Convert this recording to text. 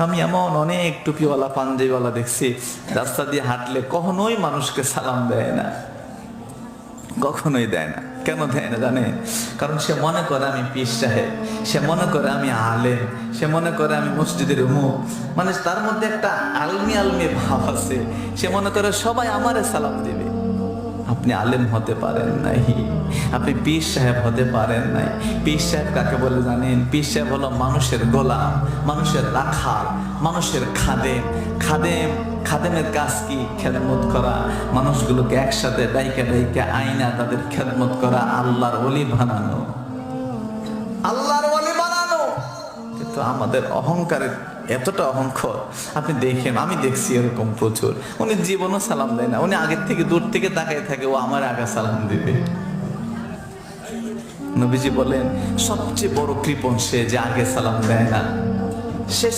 আমি এমন অনেক টুপিওয়ালা পাঞ্জাবিওয়ালা দেখছি রাস্তা দিয়ে হাঁটলে কখনোই মানুষকে সালাম দেয় না, কখনোই দেয় না। কেন দেয় না জানে? কারণ সে মনে করে আমি পীর সাহেব, সে মনে করে আমি আলেম, সে মনে করে আমি মসজিদের মুখ, মানে তার মধ্যে একটা আলমি আলমি ভাব আছে। সে মনে করে সবাই আমারে সালাম দিবে। আপনি আলেম হতে পারেন নাই, আপনি পীর সাহেব হতে পারেন নাই। পীর সাহেব কাকে বলে জানেন? পীর সাহেব হলো মানুষের গোলাম, মানুষের রাখাল, মানুষের খাদেম। খাদেম, খাদেমের কাজ কি? খেদমত করা, মানুষগুলোকে একসাথে ডাইকা ডাইকা আইনা তাদের খেদমত করা, আল্লাহর ওলি বানানো, আল্লাহর ওলি বানানো। কিন্তু আমাদের অহংকারের এতটা অহংকার, আপনি দেখেন, আমি দেখছি এরকম প্রচুর। উনি জীবনও সালাম দেয় না, উনি আগের থেকে দূর থেকে তাকায় থাকে, ও আমার আগে সালাম দিবে। নবীজি বলেন সবচেয়ে বড় কৃপণ সে যে আগে সালাম দেয় না, সে